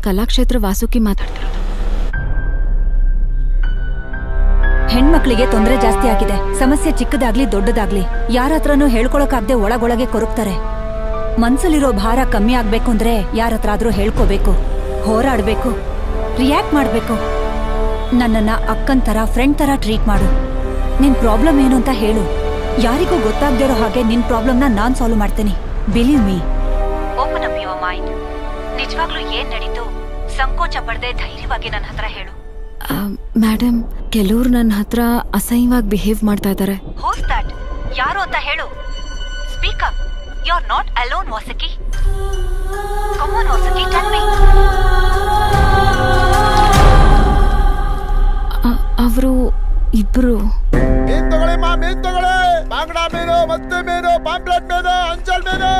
ಕಲಾಕ್ಷೇತ್ರ ವಾಸುಕಿ ಮಾತಾಡ್ತಿರೋದು. ಹೆಣ್ಮಕ್ಳಿಗೆ ತೊಂದರೆ ಜಾಸ್ತಿ ಆಗಿದೆ. ಸಮಸ್ಯೆ ಚಿಕ್ಕದಾಗ್ಲಿ ದೊಡ್ಡದಾಗ್ಲಿ ಯಾರ ಹತ್ರನೂ ಹೇಳ್ಕೊಳಕಾಗ್ದೆ ಒಳಗೊಳಗೆ ಕೊರಗ್ತಾರೆ. ಮನ್ಸಲ್ಲಿರೋ ಭಾರ ಕಮ್ಮಿ ಆಗ್ಬೇಕು ಅಂದ್ರೆ ಯಾರ ಹತ್ರ ಆದ್ರೂ ಹೇಳ್ಕೋಬೇಕು, ಹೋರಾಡ್ಬೇಕು, ರಿಯಾಕ್ಟ್ ಮಾಡ್ಬೇಕು. ನನ್ನನ್ನ ಅಕ್ಕನ್ ತರ ಫ್ರೆಂಡ್ ತರ ಟ್ರೀಟ್ ಮಾಡು. ನಿನ್ ಪ್ರಾಬ್ಲಮ್ ಏನು ಅಂತ ಹೇಳು. ಯಾರಿಗೂ ಗೊತ್ತಾಗ್ದಿರೋ ಹಾಗೆ ನಿನ್ ಪ್ರಾಬ್ಲಮ್ನ ನಾನ್ ಸಾಲ್ವ್ ಮಾಡ್ತೀನಿ. Believe me. Open up your mind. ನಿಜವಾಗ್ಲೂ ಏನ್ ನಡೀತು ಸಂಕೋಚ ಪಡದೆ ಧೈರ್ಯವಾಗಿ ನನ್ನ ಹತ್ರ ಹೇಳು. ಮೇಡಮ್, ಕೆಲವ್ರು ನನ್ನ ಹತ್ರ ಅಸಹ್ಯವಾಗಿ ಬಿಹೇವ್ ಮಾಡ್ತಾ ಇದ್ದಾರೆ. Who's that? ಯಾರು ಅಂತ ಹೇಳು. Speak up. You are not alone Vasuki. Come on Vasuki, tell me. ಅವರು ಇಬ್ರು ಮೀನ್ ತಗೊಳ್ಳಿ ಮಾ, ಮೀನ್ ತಗೊಳ್ಳಿ. ಬಾಂಗ್ಡಾ ಮೀನು, ಮತ್ತೆ ಮೀನು, ಪಾಂಪ್ಲೆಟ್ ಮೀನು, ಅಂಚಲ್ ಮೀನು.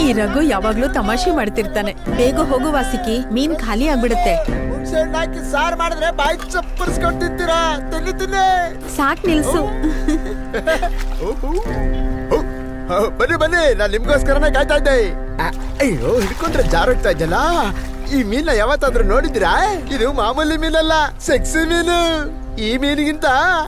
ಈ ರಘು ಯಾವಾಗ್ಲೂ ತಮಾಷೆ ಮಾಡ್ತಿರ್ತಾನೆ. ಬೇಗ ಹೋಗು ವಾಸುಕಿ, ಮೀನ್ ಖಾಲಿ ಆಗ್ಬಿಡುತ್ತೆ. ಹುಣಸೆಹಣ್ಣು ಹಾಕಿ ಸಾರ್ ಮಾಡಿದ್ರೆ ಬಾಯಿ ಚಪ್ಪರ್ಸ್ಕೊಂಡ್ ತಿಂತೀರಾ? ತಿನ್ನಿ ತಿನ್ನಿ. ಸಾಕ್ ನಿಲ್ಸು. ಬನ್ನಿ ಬನ್ನಿ, ನಾನ್ ನಿಮ್ಗೋಸ್ಕರನೇ ಕಾಯ್ತಾ ಇದ್ದೆ. ಅಯ್ಯೋ, ಹಿಡ್ಕೊಂಡ್ರೆ ಜಾರೋಗ್ತಾ ಇದ್ದಲ್ಲ. ಈ ಮೀನ ಯಾವತ್ತಾದ್ರೂ ನೋಡಿದಿರಾ? ಇದು ಮಾಮೂಲಿ ಮೀನಲ್ಲ, ಸೆಕ್ಸಿ ಮೀನು. ಈ ಮೀನಿಗಿಂತ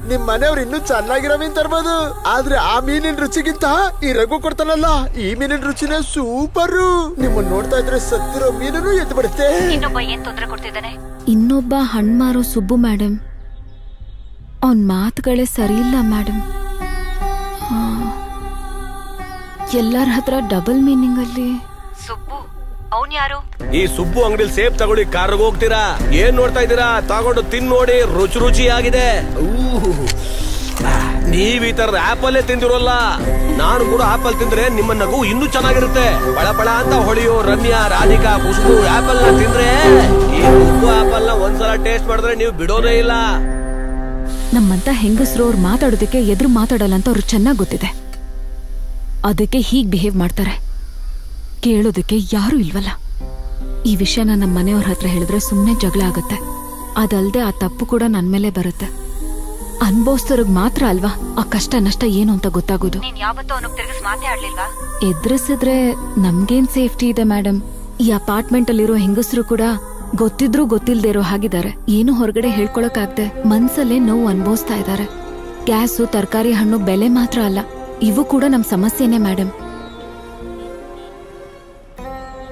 ನಿಮ್ ಮನೆಯವ್ರು ಇನ್ನೂ ಚೆನ್ನಾಗಿರೋ ಮೀನ್ ತರ್ಬೋದು. ಆದ್ರೆ ಆ ಮೀನಿನ ರುಚಿಗಿಂತ ಈ ರಘು ಕೊಡ್ತಾನಲ್ಲ, ಈ ಮೀನಿನ ರುಚಿನೇ ಸೂಪರ್. ನಿಮ್ಮನ್ನ ನೋಡ್ತಾ ಇದ್ರೆ ಸತ್ತಿರೋ ಮೀನನ್ನು ಎದ್ದು ಬಿಡುತ್ತೆ. ಇನ್ನೊಬ್ಬ ಏನ್ ತೊಂದರೆ ಕೊಡ್ತಿದ್ದಾನೆ? ಇನ್ನೊಬ್ಬ ಹಣ್ಣು ಮಾರೋ ಸುಬ್ಬು ಮೇಡಮ್. ಅವನ್ ಮಾತುಗಳೇ ಸರಿ ಇಲ್ಲ ಮೇಡಮ್. ಎಲ್ಲರ ಹತ್ರ ಡಬಲ್ ಮೀನಿಂಗ್ ಅಲ್ಲಿ. ಸುಬ್ಬು ಅವನ್ ಯಾರು? ಈ ಸುಬ್ಬು ಅಂಗಡಿಲಿ ಸೇಬ್ ತಗೊಳ್ಳಿ, ಕಾರ್ಗೆ ಹೋಗ್ತೀರಾ? ಏನ್ ನೋಡ್ತಾ ಇದ್ದೀರಾ? ತಗೊಂಡು ತಿನ್ ನೋಡಿ, ರುಚಿ ರುಚಿಯಾಗಿದೆ. ನೀವ್ ಈ ತರದ ಆಪಲ್ಲೇ ತಿಂದಿರೋಲ್ಲ. ನಾನು ಕೂಡ ಆಪಲ್ ತಿಂದ್ರೆ ನಿಮ್ಮ ನಗು ಇನ್ನೂ ಚೆನ್ನಾಗಿರುತ್ತೆ. ಬಳ ಬಳ ಅಂತ ಹೊಳೆಯೋ ರಮ್ಯಾ, ರಾಧಿಕಾ, ಖುಷ್ಬು ಆಪಲ್ ನ ತಿಂದ್ರೆ, ಈ ಉಪ್ಪು ಆಪಲ್ ನ ಒಂದ್ಸಲ ಟೇಸ್ಟ್ ಮಾಡಿದ್ರೆ ನೀವು ಬಿಡೋದೇ ಇಲ್ಲ. ನಮ್ಮಂತ ಹೆಂಗಸರು ಅವ್ರು ಮಾತಾಡೋದಕ್ಕೆ ಎದುರು ಮಾತಾಡಲ್ಲ ಅಂತ ಅವ್ರಿಗೆ ಚೆನ್ನಾಗ್ ಗೊತ್ತಿದೆ. ಅದಕ್ಕೆ ಹೀಗ್ ಬಿಹೇವ್ ಮಾಡ್ತಾರೆ. ಕೇಳೋದಕ್ಕೆ ಯಾರೂ ಇಲ್ವಲ್ಲ. ಈ ವಿಷಯನ ನಮ್ಮ ಮನೆಯವ್ರ ಹತ್ರ ಹೇಳಿದ್ರೆ ಸುಮ್ಮನೆ ಜಗಳ ಆಗತ್ತೆ. ಅದಲ್ದೆ ಆ ತಪ್ಪು ಕೂಡ ನನ್ ಮೇಲೆ ಬರುತ್ತೆ. ಅನ್ಭವಿಸೋರ್ಗ್ ಮಾತ್ರ ಅಲ್ವಾ ಆ ಕಷ್ಟ ನಷ್ಟ ಏನು ಅಂತ ಗೊತ್ತಾಗೋದು. ಎದುರಿಸಿದ್ರೆ ನಮ್ಗೇನ್ ಸೇಫ್ಟಿ ಇದೆ ಮೇಡಮ್? ಈ ಅಪಾರ್ಟ್ಮೆಂಟ್ ಅಲ್ಲಿರೋ ಹೆಂಗಸರು ಕೂಡ ಗೊತ್ತಿದ್ರೂ ಗೊತ್ತಿಲ್ದೇ ಇರೋ ಹಾಗಿದ್ದಾರೆ. ಏನು ಹೊರಗಡೆ ಹೇಳ್ಕೊಳಕ್ಕಾಗ್ದೆ ಮನ್ಸಲ್ಲೇ ನೋವು ಅನ್ಭವಿಸ್ತಾ ಇದ್ದಾರೆ. ಗ್ಯಾಸು, ತರಕಾರಿ, ಹಣ್ಣು ಬೆಲೆ ಮಾತ್ರ ಅಲ್ಲ, ಇವು ಕೂಡ ನಮ್ ಸಮಸ್ಯೆನೇ ಮೇಡಮ್.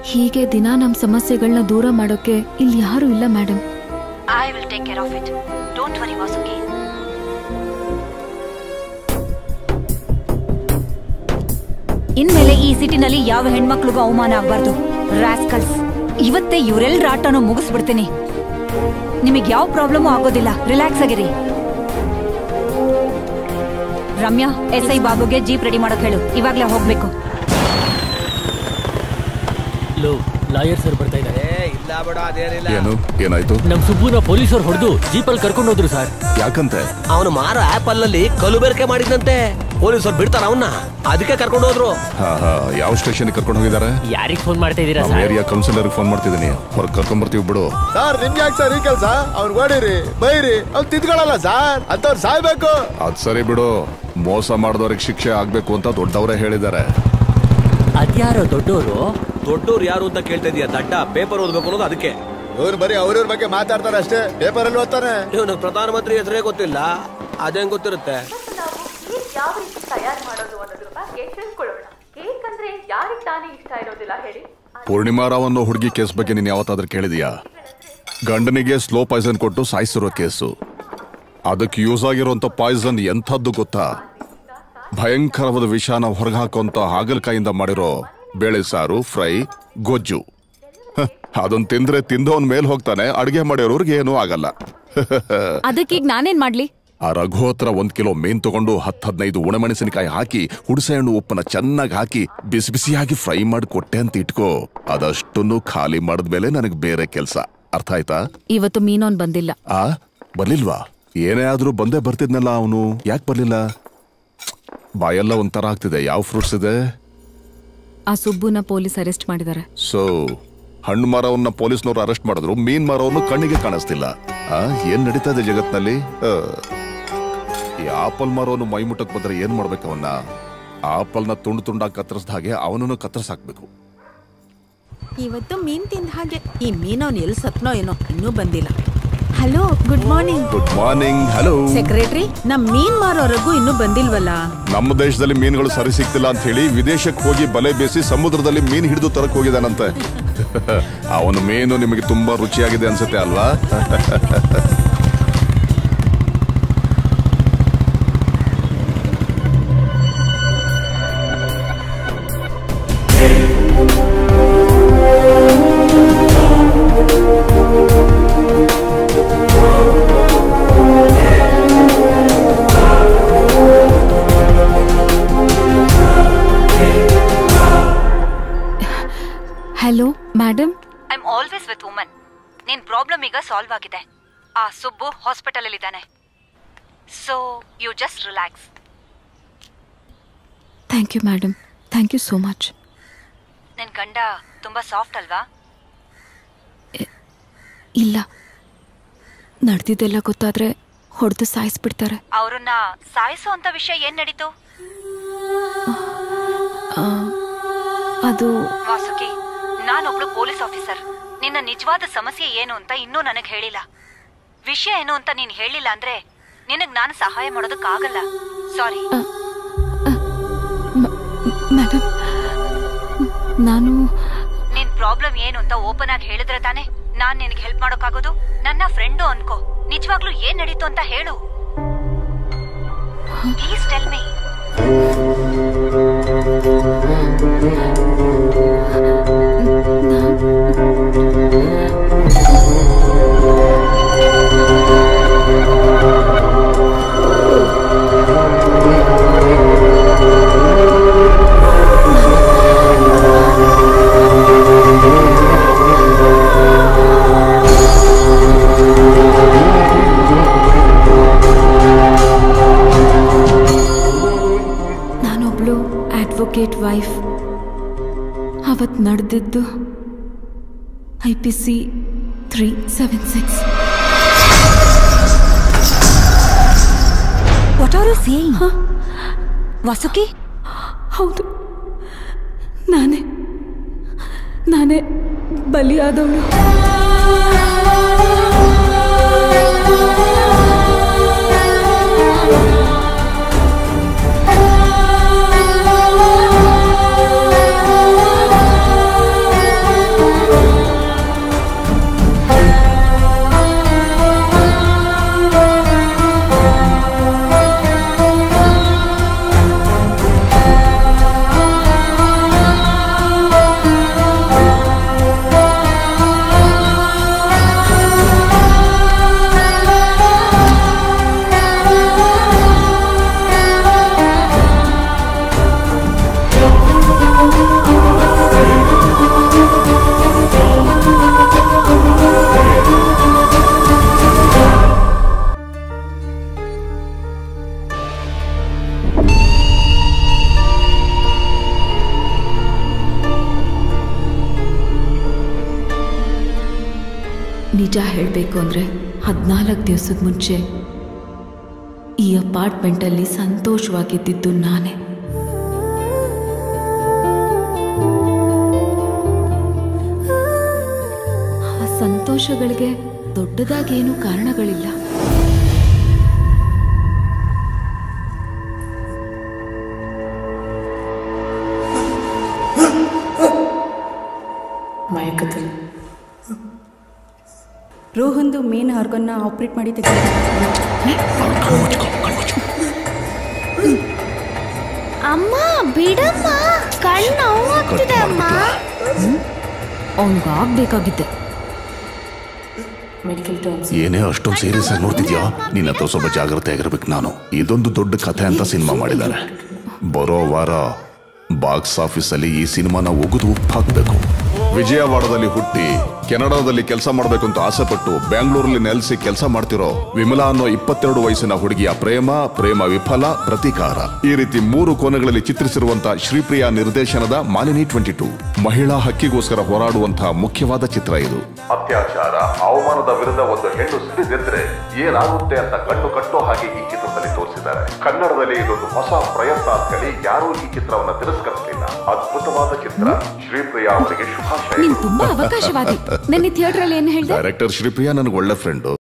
ಹೀಗೆ ದಿನ ನಮ್ ಸಮಸ್ಯೆಗಳನ್ನ ದೂರ ಮಾಡೋಕೆ ಇಲ್ಲಿ ಯಾರು ಇಲ್ಲ madam. I will take care of it. Don't worry Vasuki. ಇನ್ಮೇಲೆ ಈ ಸಿಟಿನಲ್ಲಿ ಯಾವ ಹೆಣ್ಮಕ್ಳಿಗೂ ಅವಮಾನ ಆಗ್ಬಾರ್ದು. ರಾಸ್ಕಲ್ಸ್, ಇವತ್ತೇ ಇವರೆಲ್ಲರ ಆಟನೂ ಮುಗಿಸ್ಬಿಡ್ತೀನಿ. ನಿಮಗೆ ಯಾವ ಪ್ರಾಬ್ಲಮ್ ಆಗೋದಿಲ್ಲ. ರಿಲ್ಯಾಕ್ಸ್ ಆಗಿರಿ. ರಮ್ಯಾ, SI ಬಾಬುಗೆ ಜೀಪ್ ರೆಡಿ ಮಾಡೋಕ್ ಹೇಳು. ಇವಾಗ್ಲೇ ಹೋಗ್ಬೇಕು. ಲಾಯರ್ ಸರ್ ಬರ್ತಾ ಇದ್ದಾರೆ. ಇಲ್ಲ ಬೇಡ, ಅದೇನಿಲ್ಲ. ಏನು ಏನಾಯ್ತು? ನಮ್ ಸುಬ್ಬುನ ಪೊಲೀಸರು ಹೊಡೆದು ಜೀಪಲ್ಲಿ ಕರ್ಕೊಂಡು ಹೋದ್ರು ಸರ್. ಯಾಕಂತೆ? ಅವನು ಮಾರ ಆಪಲ್ ನಲ್ಲಿ ಕಲುಬೆರಕೆ ಮಾಡಿದಂತೆ. ಪೊಲೀಸರು ಬಿಡ್ತಾರ ಅವನ್ನ, ಅದಕ್ಕೆ ಕರ್ಕೊಂಡು ಹೋದ್ರು. ಯಾವ ಸ್ಟೇಷನ್ ಕರ್ಕೊಂಡು ಹೋಗಿದ್ದಾರೆ? ಯಾರಿಗ್ ಫೋನ್ ಮಾಡ್ತಾ ಇದೀರಾ ಸರ್? ಏರಿಯಾ ಕೌನ್ಸಿಲರ್ ಫೋನ್ ಮಾಡ್ತಿದ್ದೀನಿ. ಹೊರಗೆ ಕರ್ಕೊಂಡ್ ಬರ್ತೀವಿ ಬಿಡು. ಸರ್, ನಿಮ್ಗೆ ಯಾಕೆ ಸರ್ ಈ ಕೆಲಸ? ಅವ್ರು ಓಡಿರಿ ಬೈರಿ, ಅವ್ರು ತಿದ್ಕೊಳ್ಳಲ್ಲ ಸರ್. ಅಂತವ್ರು ಸಾಯ್ಬೇಕು. ಅದ್ ಸರಿ ಬಿಡು. ಮೋಸ ಮಾಡಿದವ್ರಿಗೆ ಶಿಕ್ಷೆ ಆಗ್ಬೇಕು ಅಂತ ದೊಡ್ಡವರೇ ಹೇಳಿದ್ದಾರೆ. ಅದ್ಯಾರೋ ದೊಡ್ಡವರು? ದೊಡ್ಡವ್ರು ಯಾರು ಅಂತ ಕೇಳ್ತಾ ಇದೀಯ? ದಡ್ಡ, ಪೇಪರ್ ಓದ್ಬೇಕು ಅನ್ನೋದು ಅದಕ್ಕೆ. ಇವ್ರು ಬರೀ ಅವ್ರವ್ರ ಬಗ್ಗೆ ಮಾತಾಡ್ತಾರೆ ಅಷ್ಟೇ, ಪೇಪರ್ ಅಲ್ಲಿ ಓದ್ತಾನೆ. ಇವನು ಪ್ರಧಾನಮಂತ್ರಿ ಹೆಸರೇ ಗೊತ್ತಿಲ್ಲ, ಅದೇನ್ ಗೊತ್ತಿರುತ್ತೆ? ಯಾವ ರೀತಿ ತಯಾರು ಮಾಡೋದು ಅನ್ನೋದ್ರ ಬಗ್ಗೆ ತಿಳ್ಕೊಳ್ಳೋಣ. ಕೇಕ್ ಅಂದ್ರೆ ಯಾರಿಗೆ ತಾನೇ ಇಷ್ಟ ಇರೋದಿಲ್ಲ ಹೇಳಿ? ಪೂರ್ಣಿಮಾ ರಾವ್ ಅನ್ನೋ ಹುಡುಗಿ ಕೇಸ್ ಬಗ್ಗೆ ನೀನ್ ಯಾವತ್ತಾದ್ರೂ ಕೇಳಿದೀಯಾ? ಗಂಡನಿಗೆ ಸ್ಲೋ ಪಾಯ್ಸನ್ ಕೊಟ್ಟು ಸಾಯಿಸಿರೋ ಕೇಸು. ಅದಕ್ಕೆ ಯೂಸ್ ಆಗಿರುವಂತ ಪಾಯ್ಸನ್ ಎಂಥದ್ದು ಗೊತ್ತಾ? ಭಯಂಕರವಾದ ವಿಷಾನ ಹೊರಗೆ ಹಾಕುವಂತ ಹಾಗಲಕಾಯಿಂದ ಮಾಡಿರೋ ಬೇಳೆ ಸಾರು, ಫ್ರೈ, ಗೊಜ್ಜು. ಅದನ್ನ ತಿಂದ್ರೆ ತಿಂದವನ್ ಮೇಲ್ ಹೋಗ್ತಾನೆ, ಅಡ್ಗೆ ಮಾಡಿರೋರ್ಗೆ ಏನೂ ಆಗಲ್ಲ. ಅದಕ್ಕೀಗ ನಾನೇನ್ ಮಾಡ್ಲಿ? ಆ ರಘು ಹತ್ರ 1 ಕಿಲೋ ಮೀನ್ ತಗೊಂಡು 10-15 ಒಣಮೆಣಸಿನಕಾಯಿ ಹಾಕಿ ಹುಣಸೆ ಹಣ್ಣು ಉಪ್ಪನ್ನ ಚೆನ್ನಾಗಿ ಹಾಕಿ ಬಿಸಿ ಬಿಸಿಯಾಗಿ ಫ್ರೈ ಮಾಡಿ ಕೊಟ್ಟೆ ಅಂತ ಇಟ್ಕೋ. ಅದಷ್ಟನ್ನು ಖಾಲಿ ಮಾಡಿದ್ಮೇಲೆ ನನಗೆ ಬೇರೆ ಕೆಲ್ಸ. ಅರ್ಥ ಆಯ್ತಾ? ಇವತ್ತು ಮೀನೋನ್ ಬಂದಿಲ್ಲ. ಬರ್ಲಿಲ್ವಾ? ಏನೇ ಆದ್ರೂ ಬಂದೇ ಬರ್ತಿದ್ನಲ್ಲ ಅವನು. ಯಾಕೆ ಬರ್ಲಿಲ್ಲ? ಬಾಯೆಲ್ಲ ಒಂಥರ ಆಗ್ತಿದೆ. ಯಾವ ಫ್ರೂಟ್ಸ್ ಇದೆ? ಆ ಸುಬ್ಬುನ ಪೊಲೀಸ್ ಅರೆಸ್ಟ್ ಮಾಡಿದ್ದಾರೆ. ಸೊ ಹಣ್ಣು ಮಾರವನ್ನ ಪೊಲೀಸ್ನವ್ರು ಅರೆಸ್ಟ್ ಮಾಡಿದ್ರು, ಮೀನ್ ಮಾರವನ್ನು ಕಣ್ಣಿಗೆ ಕಾಣಿಸ್ತಿಲ್ಲ. ಏನ್ ನಡೀತಾ ಇದೆ ಜಗತ್ನಲ್ಲಿ? ಈ ಆಪಲ್ ಮಾರೋನು ಮೈ ಮುಟ್ಟಕ್ ಬಂದ್ರೆ ಏನ್ ಮಾಡ್ಬೇಕು? ಅವನ್ನ ಆಪಲ್ನ ತುಂಡು ತುಂಡಾಗಿ ಕತ್ತರಿಸಿದ ಹಾಗೆ ಅವನನ್ನು ಕತ್ತರಿಸಾಕ್ಬೇಕು. ಇವತ್ತು ಮೀನ್ ತಿಂದ ಹಾಗೆ. ಈ ಮೀನವ್ನು ಎಲ್ಲಿ ಸತ್ನೋ ಏನೋ, ಇನ್ನೂ ಬಂದಿಲ್ಲ. Hello, good morning. Good morning. Hello secretary, ನಮ್ ಮೀನ್ ಮಾರೋರಗೂ ಇನ್ನೂ ಬಂದಿಲ್ವಲ್ಲ? ನಮ್ಮ ದೇಶದಲ್ಲಿ ಮೀನುಗಳು ಸರಿ ಸಿಗ್ತಿಲ್ಲ ಅಂತ ಹೇಳಿ ವಿದೇಶಕ್ಕೆ ಹೋಗಿ ಬಲೆ ಬೇಸಿ ಸಮುದ್ರದಲ್ಲಿ ಮೀನು ಹಿಡಿದು ತರಕ್ ಹೋಗಿದಾನಂತೆ. ಅವನ ಮೀನು ನಿಮಗೆ ತುಂಬಾ ರುಚಿಯಾಗಿದೆ ಅನ್ಸುತ್ತೆ ಅಲ್ವಾ? Hello madam. I am always with woman. ನಿನ್ ಪ್ರಾಬ್ಲಮ್ ಈಗ ಸಾಲ್ವ್ ಆಗಿದೆ. ಆ ಸುಬ್ಬು ಹಾಸ್ಪಿಟಲ್ ಅಲ್ಲಿ ಇದ್ದಾನೆ. So you just relax. Thank you madam, thank you so much. ನಿನ್ ಗಂಡ ತುಂಬಾ ಸಾಫ್ಟ್ ಅಲ್ವಾ? ಇಲ್ಲ, ನಡೆದಿದ್ದೆಲ್ಲ ಗೊತ್ತಾದ್ರೆ ಹೊಡೆದು ಸಾಯಿಸ್ಬಿಡ್ತಾರೆ. ಅವ್ರನ್ನ ಸಾಯಿಸೋ ಅಂತ ವಿಷಯ ಏನ್ ನಡೀತು? ಅದು ವಾಸುಕಿ, ನಾನೊಬ್ಳು ಪೊಲೀಸ್ ಆಫೀಸರ್. ನಿನ್ನ ನಿಜವಾದ ಸಮಸ್ಯೆ ಏನು ಅಂತ ಇನ್ನೂ ನನಗ್ ಹೇಳಿಲ್ಲ. ವಿಷಯ ಏನು ಅಂತ ನೀನ್ ಹೇಳಿಲ್ಲ ಅಂದ್ರೆ ನಿನಗ್ ನಾನು ಸಹಾಯ ಮಾಡೋದಕ್ಕಾಗಲ್ಲ. ಸಾರಿ. ಮೇಡಮ್, ನಾನು ನಿನ್ ಪ್ರಾಬ್ಲಮ್ ಏನು ಅಂತ ಓಪನ್ ಆಗಿ ಹೇಳಿದ್ರೆ ತಾನೆ ನಾನ್ ನಿನಗೆ ಹೆಲ್ಪ್ ಮಾಡೋಕ್ಕಾಗೋದು. ನನ್ನ ಫ್ರೆಂಡು ಅನ್ಕೋ. ನಿಜವಾಗ್ಲೂ ಏನ್ ನಡೀತು ಅಂತ ಹೇಳು. Please tell me. ನಾನೊಬ್ಳು ಅಡ್ವೊಕೇಟ್ ವೈಫ್. ಅವತ್ ನಡೆದಿದ್ದು IPC 376. What are you saying? Vasuki, ಹೌದು, ನಾನೇ ಬಲಿಯಾದವಳು. ನಿಜ ಹೇಳಬೇಕು ಅಂದರೆ 14 ದಿವಸದ ಮುಂಚೆ ಈ ಅಪಾರ್ಟ್ಮೆಂಟಲ್ಲಿ ಸಂತೋಷವಾಗಿದ್ದಿದ್ದು ನಾನೇ. ಆ ಸಂತೋಷಗಳಿಗೆ ದೊಡ್ಡದಾಗೇನೂ ಕಾರಣಗಳಿಲ್ಲ. ಮಯಕದಲ್ಲಿ ರೋಹನ್ದು ಮೇನ್ ಆರ್ಗನ್ನ ಆಪರೇಟ್ ಮಾಡಿ ಅಮ್ಮ ಬಿಡಮ್ಮ, ಕಣ್ಣು ನೋವಾಗ್ತಿದೆ ಅಮ್ಮ. ಅವನಿಗಾಗಬೇಕಾಗಿದ್ದೆ. ಏನೇ ಅಷ್ಟೊಂದು ಸೀರಿಯಸ್ ಆಗಿ ನೋಡ್ತಿದ್ಯಾ? ನಿನ್ನ ಹತ್ರ ಸ್ವಲ್ಪ ಜಾಗ್ರತೆ ಆಗಿರ್ಬೇಕು. ನಾನು ಇದೊಂದು ದೊಡ್ಡ ಕಥೆ ಅಂತ ಸಿನಿಮಾ ಮಾಡಿದ್ದಾರೆ. ಬರೋ ವಾರ ಬಾಕ್ಸ್ ಆಫೀಸಲ್ಲಿ ಈ ಸಿನಿಮಾನ ಒಗೆದು ಉಪ್ಪು ಹಾಕಬೇಕು. ವಿಜಯವಾಡದಲ್ಲಿ ಹುಟ್ಟಿ ಕೆನಡಾದಲ್ಲಿ ಕೆಲಸ ಮಾಡಬೇಕು ಅಂತ ಆಸೆಪಟ್ಟು ಬ್ಯಾಂಗ್ಳೂರಲ್ಲಿ ನೆಲೆಸಿ ಕೆಲಸ ಮಾಡ್ತಿರೋ ವಿಮಲಾ ಅನ್ನೋ 22 ವಯಸ್ಸಿನ ಹುಡುಗಿಯ ಪ್ರೇಮ ವಿಫಲ, ಪ್ರತೀಕಾರ, ಈ ರೀತಿ 3 ಕೋನಗಳಲ್ಲಿ ಚಿತ್ರಿಸಿರುವಂತಹ ಶ್ರೀಪ್ರಿಯಾ ನಿರ್ದೇಶನದ ಮಾಲಿನಿ 22 ಮಹಿಳಾ ಹಕ್ಕಿಗೋಸ್ಕರ ಹೋರಾಡುವಂತಹ ಮುಖ್ಯವಾದ ಚಿತ್ರ ಇದು. ಅತ್ಯಾಚಾರ, ಅವಮಾನದ ವಿರುದ್ಧ ಒಂದು ಹೆಣ್ಣು ಸಿಡಿದೆದ್ರೆ ಏನಾಗುತ್ತೆ ಅಂತ ಕಣ್ಣು ಕಟ್ಟೋ ಹಾಗೆ ಈ ಚಿತ್ರದಲ್ಲಿ ತೋರಿಸಿದ್ದಾರೆ. ಕನ್ನಡದಲ್ಲಿ ಇದೊಂದು ಹೊಸ ಪ್ರಯತ್ನ ಅಂತ ಹೇಳಿ ಯಾರೂ ಈ ಚಿತ್ರವನ್ನ ತಿರಸ್ಕರಿಸಲಿಲ್ಲ. ಅದ್ಭುತವಾದ ಚಿತ್ರ. ಶ್ರೀಪ್ರಿಯಾ ಅವರಿಗೆ ಶುಭಾಶಯ. ನೀನ್ ತುಂಬಾ ಅವಕಾಶವಾದಿ. ನನ್ನ ಥಿಯೇಟರ್ ಅಲ್ಲಿ ಏನ್ ಹೇಳ್ದೆ? ಡೈರೆಕ್ಟರ್ ಶ್ರೀಪ್ರಿಯಾ ನನಗೆ ಒಳ್ಳೆ ಫ್ರೆಂಡು.